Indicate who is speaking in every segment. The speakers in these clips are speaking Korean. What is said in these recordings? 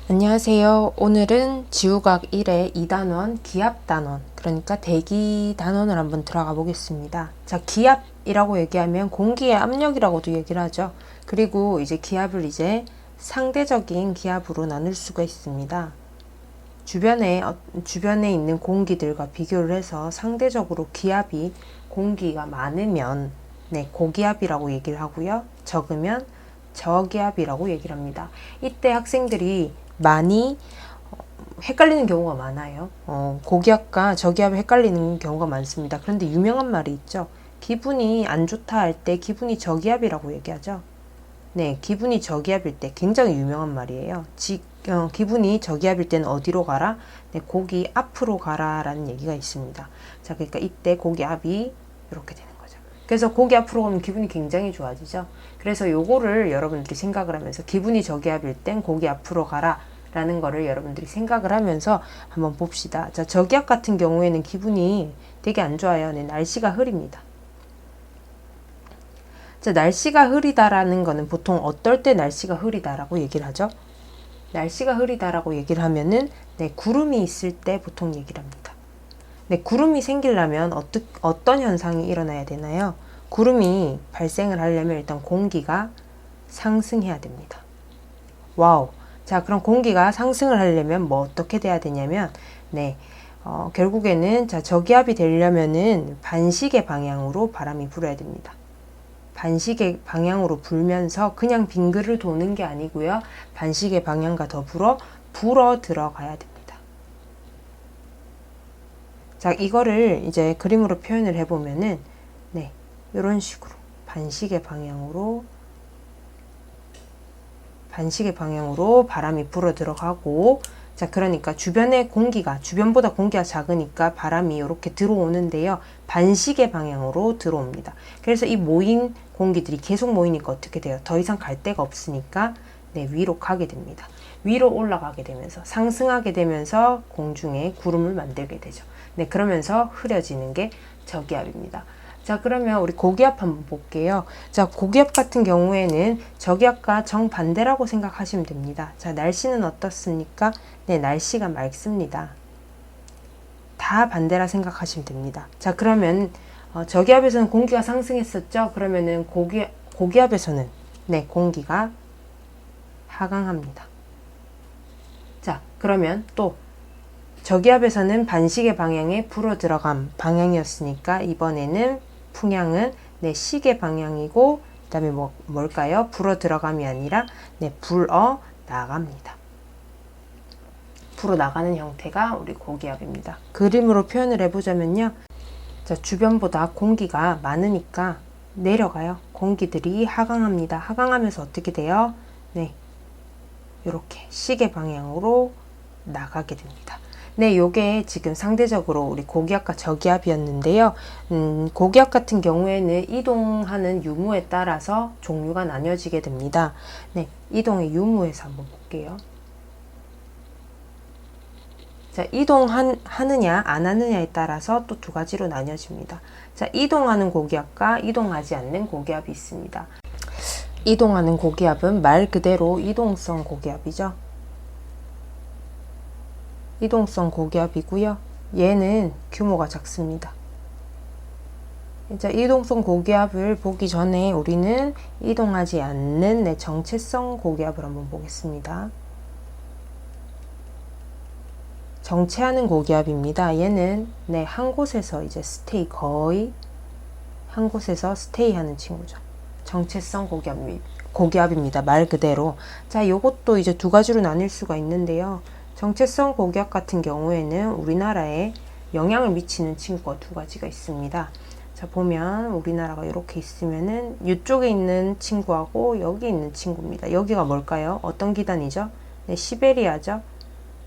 Speaker 1: 안녕하세요. 오늘은 지우각 1의 2단원 기압단원, 그러니까 대기단원을 한번 들어가 보겠습니다. 자, 기압이라고 얘기하면 공기의 압력이라고도 얘기를 하죠. 그리고 이제 기압을 이제 상대적인 기압으로 나눌 수가 있습니다. 주변에 있는 공기들과 비교를 해서 상대적으로 기압이 공기가 많으면 고기압이라고 얘기를 하고요. 적으면 저기압이라고 얘기를 합니다. 이때 학생들이 많이 헷갈리는 경우가 많아요. 고기압과 저기압을 헷갈리는 경우가 많습니다. 그런데 유명한 말이 있죠. 기분이 안 좋다 할 때 기분이 저기압이라고 얘기하죠. 네, 기분이 저기압일 때 굉장히 유명한 말이에요. 기분이 저기압일 때는 어디로 가라? 네, 고기 앞으로 가라 라는 얘기가 있습니다. 자, 그러니까 이때 고기압이 이렇게 되는 거죠. 그래서 고기 앞으로 가면 기분이 굉장히 좋아지죠. 그래서 요거를 여러분들이 생각을 하면서 기분이 저기압일 땐 고기 앞으로 가라 라는 거를 여러분들이 생각을 하면서 한번 봅시다. 자, 저기압 같은 경우에는 기분이 되게 안 좋아요. 네, 날씨가 흐립니다. 자, 날씨가 흐리다라는 거는 보통 어떨 때 날씨가 흐리다라고 얘기를 하죠? 날씨가 흐리다라고 얘기를 하면은 구름이 있을 때 보통 얘기를 합니다. 구름이 생기려면 어떤 현상이 일어나야 되나요? 구름이 발생을 하려면 일단 공기가 상승해야 됩니다. 와우. 자, 그럼 공기가 상승을 하려면 어떻게 돼야 되냐면, 결국에는 저기압이 되려면은 반시계 방향으로 바람이 불어야 됩니다. 반시계 방향으로 불면서 그냥 빙글을 도는 게 아니고요. 반시계 방향과 더불어 불어 들어가야 됩니다. 자, 이거를 이제 그림으로 표현을 해보면은, 이런 식으로 반시계 방향으로 바람이 불어 들어가고, 자, 그러니까 주변보다 공기가 작으니까 바람이 이렇게 들어오는데요. 반시계 방향으로 들어옵니다. 그래서 이 모인 공기들이 계속 모이니까 어떻게 돼요? 더 이상 갈 데가 없으니까 위로 가게 됩니다. 위로 올라가게 되면서 상승하게 되면서 공중에 구름을 만들게 되죠. 그러면서 흐려지는 게 저기압입니다. 자, 그러면 우리 고기압 한번 볼게요. 자, 고기압 같은 경우에는 저기압과 정반대라고 생각하시면 됩니다. 자, 날씨는 어떻습니까? 날씨가 맑습니다. 다 반대라 생각하시면 됩니다. 자, 그러면 저기압에서는 공기가 상승했었죠? 그러면은 고기압에서는 공기가 하강합니다. 자, 그러면 또 저기압에서는 반시계 방향에 불어 들어감 방향이었으니까 이번에는 풍향은 시계 방향이고, 그 다음에 뭘까요? 불어 들어감이 아니라 불어 나갑니다. 불어 나가는 형태가 우리 고기압입니다. 그림으로 표현을 해보자면요. 자, 주변보다 공기가 많으니까 내려가요. 공기들이 하강합니다. 하강하면서 어떻게 돼요? 이렇게 시계 방향으로 나가게 됩니다. 요게 지금 상대적으로 우리 고기압과 저기압이었는데요. 고기압 같은 경우에는 이동하는 유무에 따라서 종류가 나뉘어지게 됩니다. 이동의 유무에서 한번 볼게요. 자, 이동하느냐 안 하느냐에 따라서 또 두 가지로 나뉘어집니다. 자, 이동하는 고기압과 이동하지 않는 고기압이 있습니다. 이동하는 고기압은 말 그대로 이동성 고기압이죠. 이동성 고기압이고요. 얘는 규모가 작습니다. 이제 이동성 고기압을 보기 전에 우리는 이동하지 않는 정체성 고기압을 한번 보겠습니다. 정체하는 고기압입니다. 얘는 한 곳에서 이제 거의 한 곳에서 스테이하는 친구죠. 정체성 고기압입니다. 말 그대로. 자, 요것도 이제 두 가지로 나뉠 수가 있는데요. 정체성 고기압 같은 경우에는 우리나라에 영향을 미치는 친구가 두 가지가 있습니다. 자, 보면 우리나라가 이렇게 있으면은 이쪽에 있는 친구하고 여기 있는 친구입니다. 여기가 뭘까요? 어떤 기단이죠? 시베리아죠.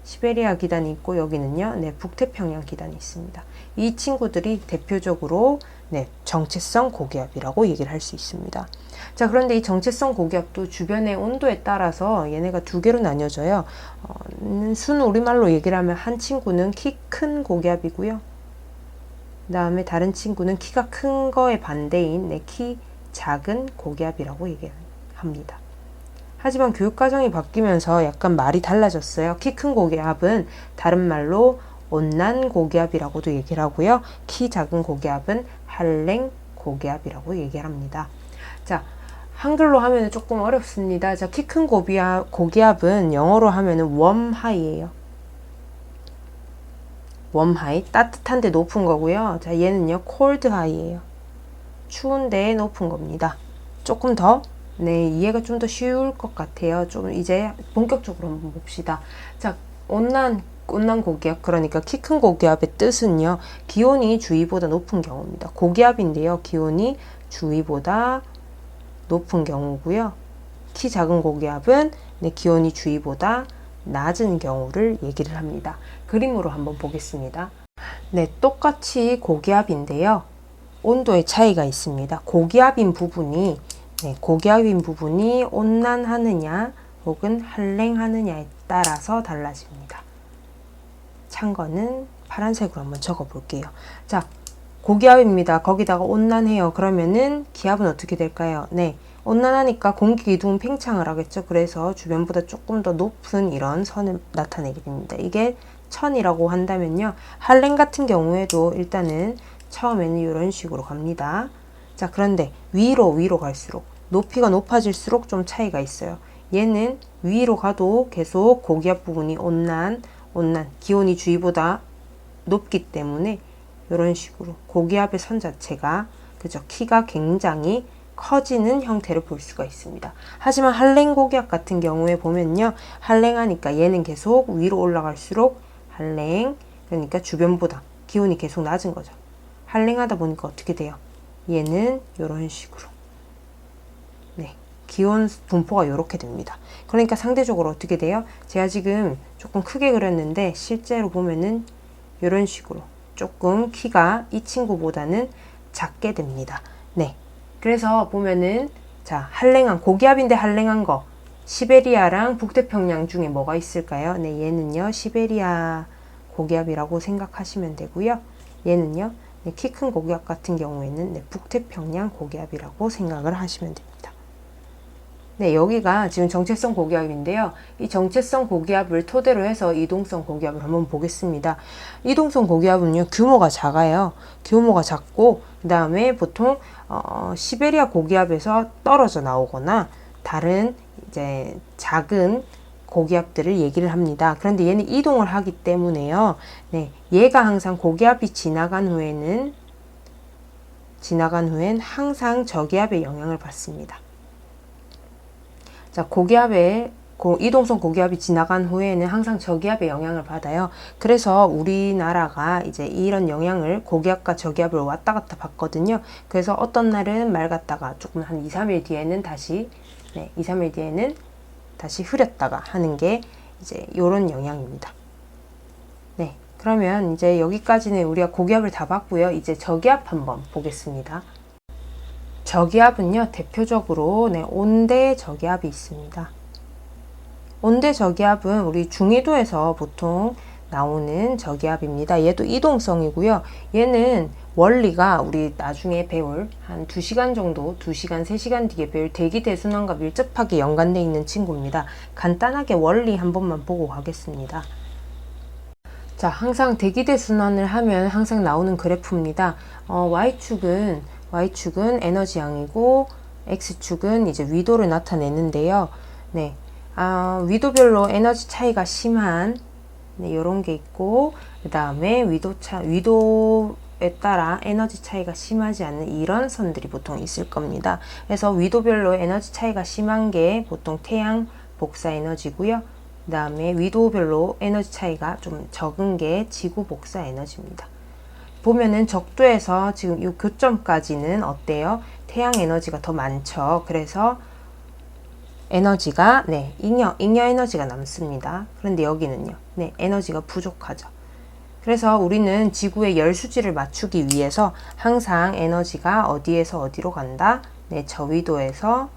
Speaker 1: 시베리아 기단이 있고 여기는요, 북태평양 기단이 있습니다. 이 친구들이 대표적으로 정체성 고기압이라고 얘기를 할 수 있습니다. 자, 그런데 이 정체성 고기압도 주변의 온도에 따라서 얘네가 두 개로 나뉘어져요. 순 우리말로 얘기를 하면 한 친구는 키 큰 고기압이고요. 그 다음에 다른 친구는 키가 큰 거에 반대인 키 작은 고기압이라고 얘기합니다. 하지만 교육과정이 바뀌면서 약간 말이 달라졌어요. 키 큰 고기압은 다른 말로 온난 고기압이라고도 얘기를 하고요. 키 작은 고기압은 한랭 고기압이라고 얘기를 합니다. 자, 한글로 하면 조금 어렵습니다. 자, 키 큰 고기압은 영어로 하면 웜하이예요. 웜하이, 따뜻한데 높은 거고요. 자, 얘는요, 콜드하이예요. 추운데 높은 겁니다. 조금 더, 네, 이해가 좀 더 쉬울 것 같아요. 좀 이제 본격적으로 한번 봅시다. 자, 온난 고기압, 그러니까 키 큰 고기압의 뜻은요, 기온이 주위보다 높은 경우입니다. 고기압인데요, 기온이 주위보다 높은 경우고요. 키 작은 고기압은 네, 기온이 주위보다 낮은 경우를 얘기를 합니다. 그림으로 한번 보겠습니다. 네, 똑같이 고기압인데요. 온도의 차이가 있습니다. 고기압인 부분이 온난하느냐 혹은 한랭하느냐에 따라서 달라집니다. 찬 거는 파란색으로 한번 적어 볼게요. 자, 고기압입니다. 거기다가 온난해요. 그러면은 기압은 어떻게 될까요? 네, 온난하니까 공기 기둥은 팽창을 하겠죠. 그래서 주변보다 조금 더 높은 이런 선을 나타내게 됩니다. 이게 천이라고 한다면요. 한랭 같은 경우에도 일단은 처음에는 이런 식으로 갑니다. 자, 그런데 위로 갈수록 높이가 높아질수록 좀 차이가 있어요. 얘는 위로 가도 계속 고기압 부분이 온난 기온이 주위보다 높기 때문에 이런 식으로 고기압의 선 자체가 그죠, 키가 굉장히 커지는 형태를 볼 수가 있습니다. 하지만 한랭 고기압 같은 경우에 보면요, 한랭하니까 얘는 계속 위로 올라갈수록 한랭, 그러니까 주변보다 기온이 계속 낮은 거죠. 한랭하다 보니까 어떻게 돼요? 얘는 이런 식으로, 네, 기온 분포가 이렇게 됩니다. 그러니까 상대적으로 어떻게 돼요? 제가 지금 조금 크게 그렸는데 실제로 보면은 이런 식으로 조금 키가 이 친구보다는 작게 됩니다. 네, 그래서 보면은 자, 한랭한 고기압인데 한랭한 거, 시베리아랑 북태평양 중에 뭐가 있을까요? 네, 얘는요, 시베리아 고기압이라고 생각하시면 되고요. 얘는요, 네, 키 큰 고기압 같은 경우에는 네, 북태평양 고기압이라고 생각을 하시면 됩니다. 네, 여기가 지금 정체성 고기압인데요. 이 정체성 고기압을 토대로 해서 이동성 고기압을 한번 보겠습니다. 이동성 고기압은요, 규모가 작아요. 규모가 작고, 그 다음에 보통 시베리아 고기압에서 떨어져 나오거나 다른 이제 작은 고기압들을 얘기를 합니다. 그런데 얘는 이동을 하기 때문에요. 네, 얘가 항상 고기압이 지나간 후엔 항상 저기압의 영향을 받습니다. 자, 이동성 고기압이 지나간 후에는 항상 저기압의 영향을 받아요. 그래서 우리나라가 이제 이런 영향을 고기압과 저기압을 왔다 갔다 받거든요. 그래서 어떤 날은 맑았다가 조금 한 2, 3일 뒤에는 다시 흐렸다가 하는 게 이제 요런 영향입니다. 네, 그러면 이제 여기까지는 우리가 고기압을 다 봤고요. 이제 저기압 한번 보겠습니다. 저기압은요, 대표적으로 네, 온대 저기압이 있습니다. 온대 저기압은 우리 중위도에서 보통 나오는 저기압입니다. 얘도 이동성이고요. 얘는 원리가 우리 나중에 배울 한 2시간 정도, 2시간, 3시간 뒤에 배울 대기 대순환과 밀접하게 연관되어 있는 친구입니다. 간단하게 원리 한 번만 보고 가겠습니다. 자, 항상 대기 대순환을 하면 항상 나오는 그래프입니다. Y축은 에너지양이고 X축은 이제 위도를 나타내는데요. 네, 위도별로 에너지 차이가 심한 네, 요런 게 있고, 그 다음에 위도에 따라 에너지 차이가 심하지 않는 이런 선들이 보통 있을 겁니다. 그래서 위도별로 에너지 차이가 심한 게 보통 태양 복사 에너지고요. 그 다음에 위도별로 에너지 차이가 좀 적은 게 지구 복사 에너지입니다. 보면은 적도에서 지금 이 교점까지는 어때요? 태양 에너지가 더 많죠. 그래서 에너지가 잉여 에너지가 남습니다. 그런데 여기는요, 에너지가 부족하죠. 그래서 우리는 지구의 열 수지를 맞추기 위해서 항상 에너지가 어디에서 어디로 간다? 저위도에서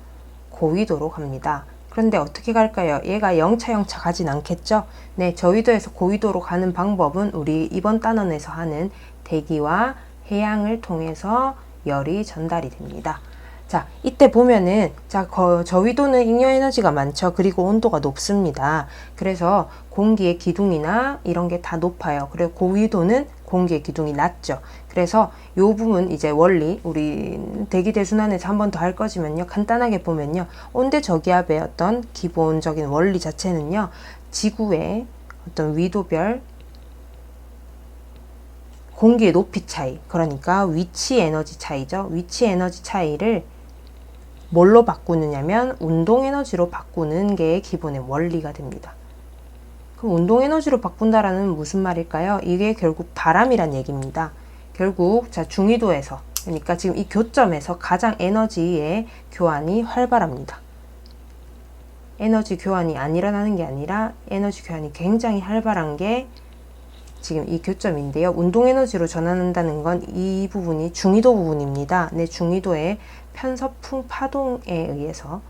Speaker 1: 고위도로 갑니다. 그런데 어떻게 갈까요? 얘가 영차 가진 않겠죠? 저위도에서 고위도로 가는 방법은 우리 이번 단원에서 하는 대기와 해양을 통해서 열이 전달이 됩니다. 자, 이때 보면은, 자, 저위도는 잉여 에너지가 많죠. 그리고 온도가 높습니다. 그래서 공기의 기둥이나 이런 게 다 높아요. 그리고 고위도는 공기의 기둥이 낮죠. 그래서 요 부분 이제 원리, 우리 대기대순환에서 한 번 더 할 거지만요. 간단하게 보면요. 온대 저기압의 어떤 기본적인 원리 자체는요. 지구의 어떤 위도별 공기의 높이 차이, 그러니까 위치 에너지 차이죠. 위치 에너지 차이를 뭘로 바꾸느냐면 운동 에너지로 바꾸는 게 기본의 원리가 됩니다. 그럼 운동 에너지로 바꾼다라는 무슨 말일까요? 이게 결국 바람이란 얘기입니다. 결국 자 중위도에서, 그러니까 지금 이 교점에서 가장 에너지의 교환이 활발합니다. 에너지 교환이 안 일어나는 게 아니라 에너지 교환이 굉장히 활발한 게 지금 이 교점인데요. 운동 에너지로 전환한다는 건 이 부분이 중위도 부분입니다. 네, 중위도의 편서풍 파동에 의해서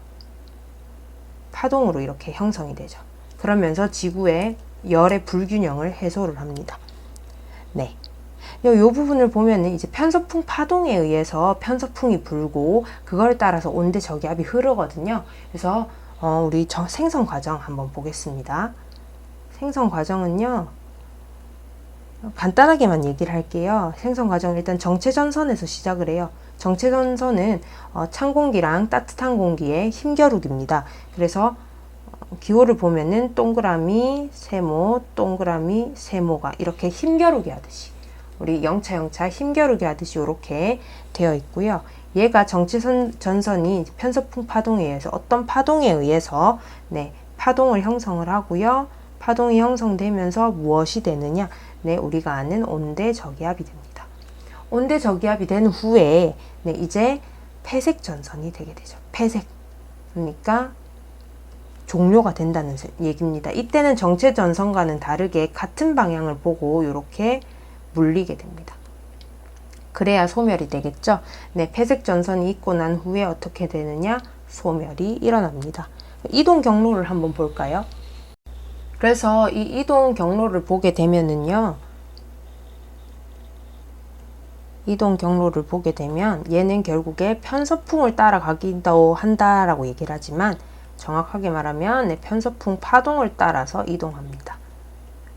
Speaker 1: 파동으로 이렇게 형성이 되죠. 그러면서 지구의 열의 불균형을 해소를 합니다. 네. 요 부분을 보면 이제 편서풍 파동에 의해서 편서풍이 불고 그걸 따라서 온대 저기압이 흐르거든요. 그래서 우리 생성 과정 한번 보겠습니다. 생성 과정은요. 간단하게만 얘기를 할게요. 생성 과정은 일단 정체전선에서 시작을 해요. 정체전선은 찬 공기랑 따뜻한 공기의 힘겨루기입니다. 그래서 기호를 보면은 동그라미, 세모, 동그라미, 세모가 이렇게 힘겨루기 하듯이 우리 영차 힘겨루기 하듯이 이렇게 되어 있고요. 얘가 정체전선이 편서풍 파동에 의해서 어떤 파동에 의해서 네, 파동을 형성을 하고요. 파동이 형성되면서 무엇이 되느냐? 네, 우리가 아는 온대 저기압이 됩니다. 온대 저기압이 된 후에 네, 이제 폐색 전선이 되게 되죠. 폐색. 그러니까 종료가 된다는 얘기입니다. 이때는 정체 전선과는 다르게 같은 방향을 보고 이렇게 물리게 됩니다. 그래야 소멸이 되겠죠. 네, 폐색 전선이 있고 난 후에 어떻게 되느냐? 소멸이 일어납니다. 이동 경로를 한번 볼까요? 그래서 이 이동 경로를 보게 되면은요. 이동 경로를 보게 되면 얘는 결국에 편서풍을 따라가기도 한다라고 얘기를 하지만 정확하게 말하면 네, 편서풍 파동을 따라서 이동합니다.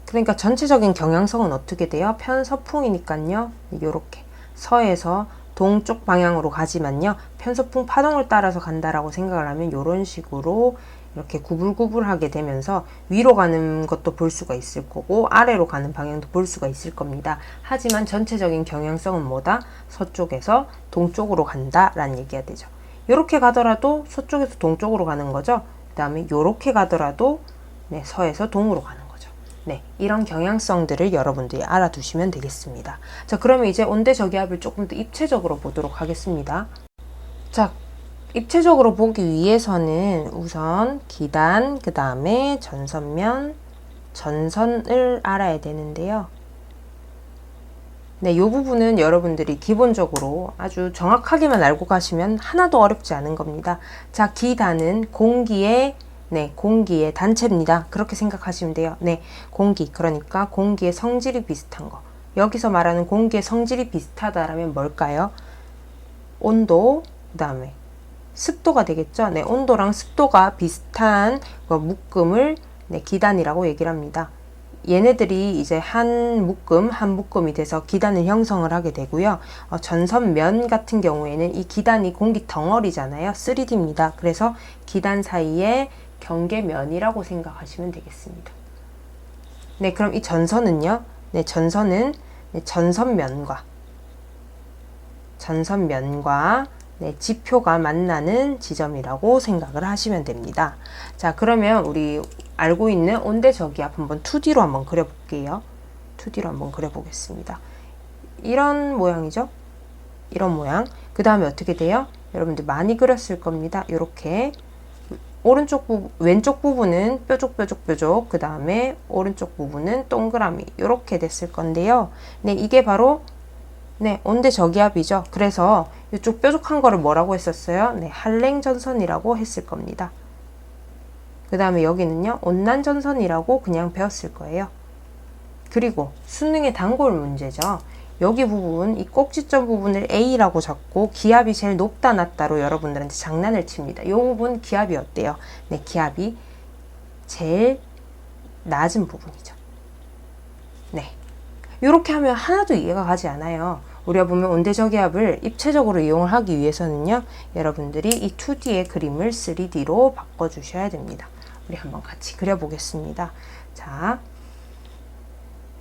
Speaker 1: 그러니까 전체적인 경향성은 어떻게 돼요? 편서풍이니까요. 이렇게 서에서 동쪽 방향으로 가지만요. 편서풍 파동을 따라서 간다라고 생각을 하면 이런 식으로 이렇게 구불구불하게 되면서 위로 가는 것도 볼 수가 있을 거고 아래로 가는 방향도 볼 수가 있을 겁니다. 하지만 전체적인 경향성은 뭐다? 서쪽에서 동쪽으로 간다라는 얘기가 되죠. 이렇게 가더라도 서쪽에서 동쪽으로 가는 거죠. 그 다음에 이렇게 가더라도 네, 서에서 동으로 가는 거죠. 네, 이런 경향성들을 여러분들이 알아두시면 되겠습니다. 자, 그러면 이제 온대 저기압을 조금 더 입체적으로 보도록 하겠습니다. 자, 입체적으로 보기 위해서는 우선 기단, 그 다음에 전선면, 전선을 알아야 되는데요. 네, 이 부분은 여러분들이 기본적으로 아주 정확하게만 알고 가시면 하나도 어렵지 않은 겁니다. 자, 기단은 공기의 단체입니다. 그렇게 생각하시면 돼요. 네, 공기, 그러니까 공기의 성질이 비슷한 거. 여기서 말하는 공기의 성질이 비슷하다라면 뭘까요? 온도, 그 다음에 습도가 되겠죠. 네, 온도랑 습도가 비슷한 묶음을 네, 기단이라고 얘기를 합니다. 얘네들이 이제 한 묶음이 돼서 기단을 형성을 하게 되고요. 전선면 같은 경우에는 이 기단이 공기 덩어리잖아요. 3D입니다. 그래서 기단 사이에 경계면이라고 생각하시면 되겠습니다. 네, 그럼 이 전선은요. 네, 전선은 네, 전선면과 네, 지표가 만나는 지점이라고 생각을 하시면 됩니다. 자, 그러면 우리 알고 있는 온대 저기압 한번 2D로 한번 그려볼게요. 2D로 한번 그려보겠습니다. 이런 모양이죠? 이런 모양. 그 다음에 어떻게 돼요? 여러분들 많이 그렸을 겁니다. 이렇게 왼쪽 부분은 뾰족, 그 다음에 오른쪽 부분은 동그라미 이렇게 됐을 건데요. 네, 이게 바로 네, 온대 저기압이죠. 그래서 이쪽 뾰족한 거를 뭐라고 했었어요? 네, 한랭전선이라고 했을 겁니다. 그 다음에 여기는요, 온난전선이라고 그냥 배웠을 거예요. 그리고 수능의 단골 문제죠. 여기 부분, 이 꼭지점 부분을 A라고 잡고 기압이 제일 높다 낮다로 여러분들한테 장난을 칩니다. 이 부분 기압이 어때요? 네, 기압이 제일 낮은 부분이죠. 네, 이렇게 하면 하나도 이해가 가지 않아요. 우리가 보면 온대저기압을 입체적으로 이용을 하기 위해서는요, 여러분들이 이 2D의 그림을 3D로 바꿔주셔야 됩니다. 우리 한번 같이 그려보겠습니다. 자,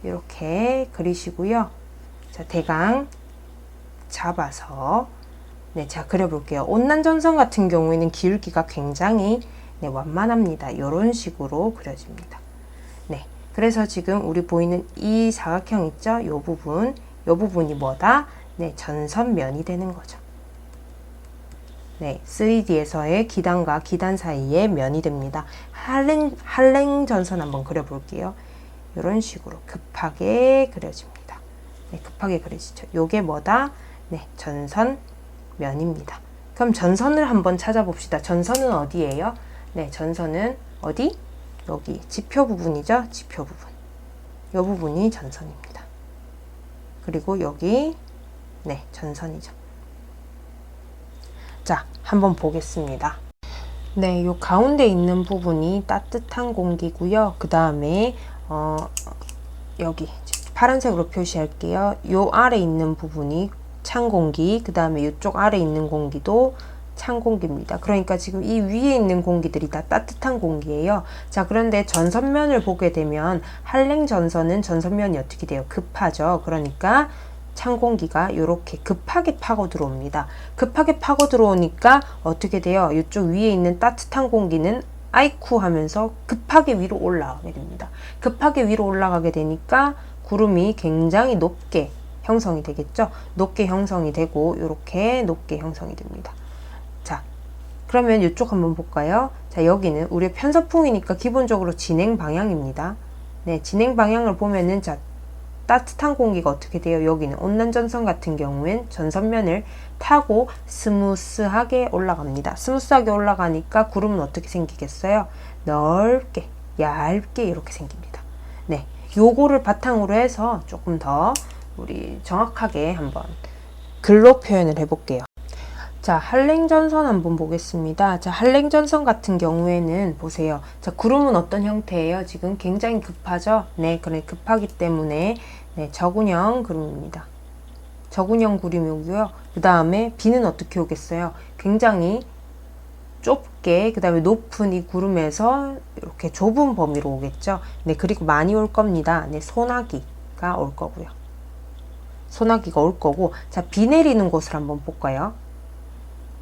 Speaker 1: 이렇게 그리시고요. 자, 대강 잡아서 네, 제가 그려볼게요. 온난전선 같은 경우에는 기울기가 굉장히 네, 완만합니다. 이런 식으로 그려집니다. 네, 그래서 지금 우리 보이는 이 사각형 있죠? 이 부분이 뭐다? 네, 전선면이 되는 거죠. 네, 3D에서의 기단과 기단 사이의 면이 됩니다. 할랭 전선 한번 그려볼게요. 이런 식으로 급하게 그려집니다. 네, 급하게 그려지죠. 요게 뭐다? 네, 전선면입니다. 그럼 전선을 한번 찾아봅시다. 전선은 어디예요? 네, 전선은 어디? 여기 지표 부분이죠. 지표 부분. 이 부분이 전선입니다. 그리고 여기 네, 전선이죠. 자, 한번 보겠습니다. 네, 요 가운데 있는 부분이 따뜻한 공기고요. 그 다음에 여기 파란색으로 표시할게요. 요 아래 있는 부분이 찬 공기, 그 다음에 이쪽 아래 있는 공기도 찬 공기입니다. 그러니까 지금 이 위에 있는 공기들이 다 따뜻한 공기예요. 자, 그런데 전선면을 보게 되면 할랭 전선은 전선면이 어떻게 돼요? 급하죠. 그러니까 찬 공기가 이렇게 급하게 파고 들어옵니다. 급하게 파고 들어오니까 어떻게 돼요? 이쪽 위에 있는 따뜻한 공기는 아이쿠 하면서 급하게 위로 올라가게 됩니다. 급하게 위로 올라가게 되니까 구름이 굉장히 높게 형성이 되겠죠. 높게 형성이 되고 이렇게 높게 형성이 됩니다. 자, 그러면 이쪽 한번 볼까요? 자, 여기는 우리의 편서풍이니까 기본적으로 진행 방향입니다. 네, 진행 방향을 보면은 자, 따뜻한 공기가 어떻게 돼요? 여기는 온난전선 같은 경우엔 전선면을 타고 스무스하게 올라갑니다. 스무스하게 올라가니까 구름은 어떻게 생기겠어요? 넓게, 얇게 이렇게 생깁니다. 네, 요거를 바탕으로 해서 조금 더 우리 정확하게 한번 글로 표현을 해볼게요. 자, 할랭전선 한번 보겠습니다. 자, 할랭전선 같은 경우에는 보세요. 자, 구름은 어떤 형태예요? 지금 굉장히 급하죠? 네, 그래 급하기 때문에 네, 저군형 구름입니다. 저군형 구름이고요. 그 다음에 비는 어떻게 오겠어요? 굉장히 좁게, 그 다음에 높은 이 구름에서 이렇게 좁은 범위로 오겠죠? 네, 그리고 많이 올 겁니다. 네, 소나기가 올 거고요. 소나기가 올 거고, 자, 비 내리는 곳을 한번 볼까요?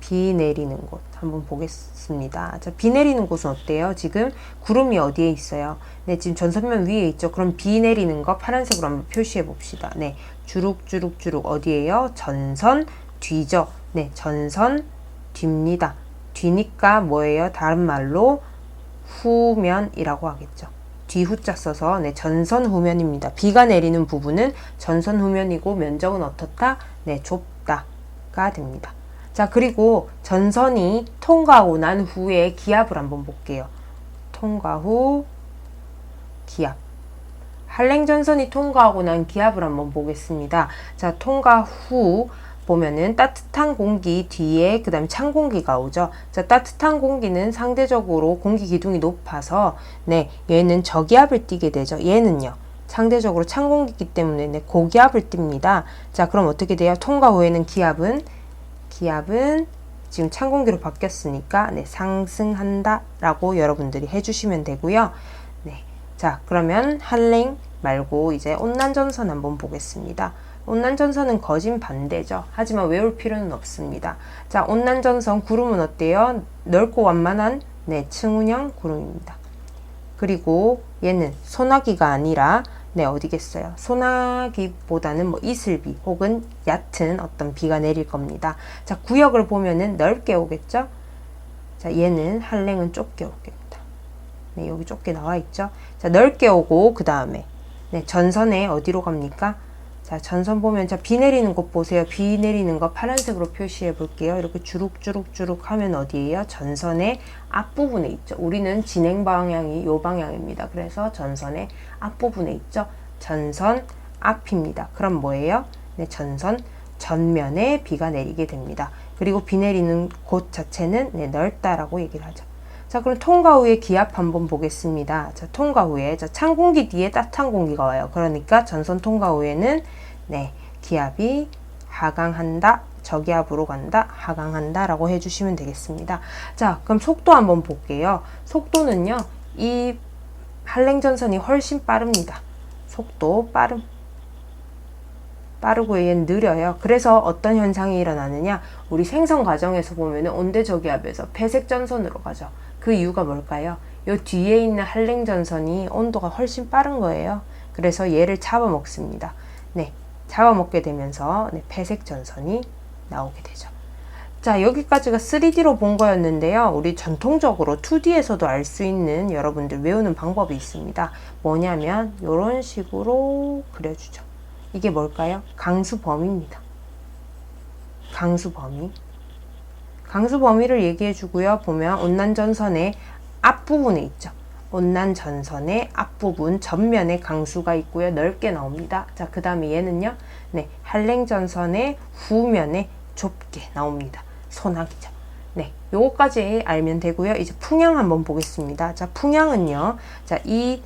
Speaker 1: 비 내리는 곳 한번 보겠습니다. 자, 비 내리는 곳은 어때요? 지금 구름이 어디에 있어요? 네, 지금 전선면 위에 있죠. 그럼 비 내리는 거 파란색으로 한번 표시해 봅시다. 네, 주룩주룩주룩 어디에요? 전선 뒤죠. 네, 전선 뒤입니다. 뒤니까 뭐예요? 다른 말로 후면이라고 하겠죠. 뒤후자 써서 네, 전선 후면입니다. 비가 내리는 부분은 전선 후면이고 면적은 어떻다? 네, 좁다가 됩니다. 자, 그리고 전선이 통과하고 난 후에 기압을 한번 볼게요. 통과 후 기압. 할랭전선이 통과하고 난 기압을 한번 보겠습니다. 자, 통과 후 보면은 따뜻한 공기 뒤에 그 다음에 찬 공기가 오죠. 자, 따뜻한 공기는 상대적으로 공기 기둥이 높아서 네, 얘는 저기압을 띠게 되죠. 얘는요. 상대적으로 찬 공기이기 때문에 네, 고기압을 띱니다. 자, 그럼 어떻게 돼요? 통과 후에는 기압은 지금 찬 공기로 바뀌었으니까 네, 상승한다 라고 여러분들이 해주시면 되고요. 네, 자, 그러면 할랭 말고 이제 온난전선 한번 보겠습니다. 온난전선은 거진 반대죠. 하지만 외울 필요는 없습니다. 자, 온난전선 구름은 어때요? 넓고 완만한 네, 층운형 구름입니다. 그리고 얘는 소나기가 아니라 네, 어디겠어요? 소나기보다는 뭐 이슬비 혹은 얕은 어떤 비가 내릴 겁니다. 자, 구역을 보면은 넓게 오겠죠? 자, 얘는 할랭은 좁게 오겠다. 네, 여기 좁게 나와 있죠? 자, 넓게 오고 그 다음에 네, 전선에 어디로 갑니까? 자, 전선 보면 자, 비 내리는 곳 보세요. 비 내리는 거 파란색으로 표시해 볼게요. 이렇게 주룩주룩주룩 하면 어디예요? 전선의 앞부분에 있죠. 우리는 진행 방향이 요 방향입니다. 그래서 전선의 앞부분에 있죠. 전선 앞입니다. 그럼 뭐예요? 네, 전선 전면에 비가 내리게 됩니다. 그리고 비 내리는 곳 자체는 네, 넓다라고 얘기를 하죠. 자, 그럼 통과 후에 기압 한번 보겠습니다. 자, 통과 후에 찬 공기 뒤에 따뜻한 공기가 와요. 그러니까 전선 통과 후에는 네, 기압이 하강한다, 저기압으로 간다, 하강한다 라고 해주시면 되겠습니다. 자, 그럼 속도 한번 볼게요. 속도는요, 이 한랭전선이 훨씬 빠릅니다. 속도 빠르고 얘는 느려요. 그래서 어떤 현상이 일어나느냐, 우리 생성 과정에서 보면 온대저기압에서 폐색전선으로 가죠. 그 이유가 뭘까요? 요 뒤에 있는 한랭전선이 온도가 훨씬 빠른 거예요. 그래서 얘를 잡아먹습니다. 네, 잡아먹게 되면서 네, 폐색전선이 나오게 되죠. 자, 여기까지가 3D로 본 거였는데요. 우리 전통적으로 2D에서도 알 수 있는 여러분들 외우는 방법이 있습니다. 뭐냐면 이런 식으로 그려주죠. 이게 뭘까요? 강수범위입니다. 강수범위를 얘기해 주고요. 보면 온난전선의 앞부분에 있죠. 온난전선의 앞부분 전면에 강수가 있고요. 넓게 나옵니다. 자, 그 다음에 얘는요. 네, 한랭전선의 후면에 좁게 나옵니다. 소나기죠. 네, 요거까지 알면 되고요. 이제 풍향 한번 보겠습니다. 자, 풍향은요. 자, 이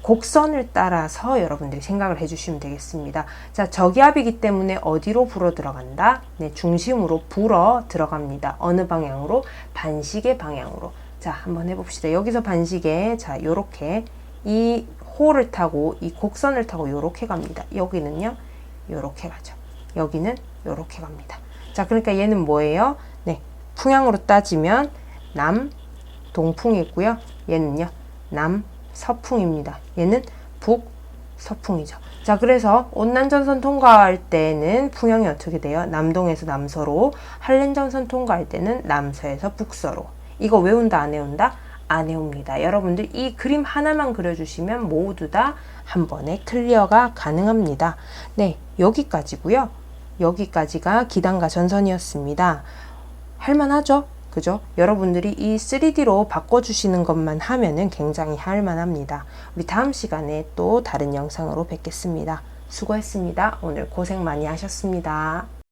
Speaker 1: 곡선을 따라서 여러분들이 생각을 해주시면 되겠습니다. 자, 저기압이기 때문에 어디로 불어 들어간다? 네, 중심으로 불어 들어갑니다. 어느 방향으로? 반시계 방향으로. 자, 한번 해봅시다. 여기서 반시계, 자, 요렇게 이 호를 타고 이 곡선을 타고 요렇게 갑니다. 여기는요, 요렇게 가죠. 여기는 요렇게 갑니다. 자, 그러니까 얘는 뭐예요? 네, 풍향으로 따지면 남동풍이고요. 얘는요, 남서풍입니다. 얘는 북서풍이죠. 자, 그래서 온난전선 통과할 때는 풍향이 어떻게 돼요? 남동에서 남서로, 한랭전선 통과할 때는 남서에서 북서로. 이거 외운다, 안 외운다? 안 외웁니다. 여러분들 이 그림 하나만 그려주시면 모두 다 한 번에 클리어가 가능합니다. 네, 여기까지고요. 여기까지가 기단과 전선이었습니다. 할만하죠? 그죠? 여러분들이 이 3D로 바꿔주시는 것만 하면은 굉장히 할만합니다. 우리 다음 시간에 또 다른 영상으로 뵙겠습니다. 수고했습니다. 오늘 고생 많이 하셨습니다.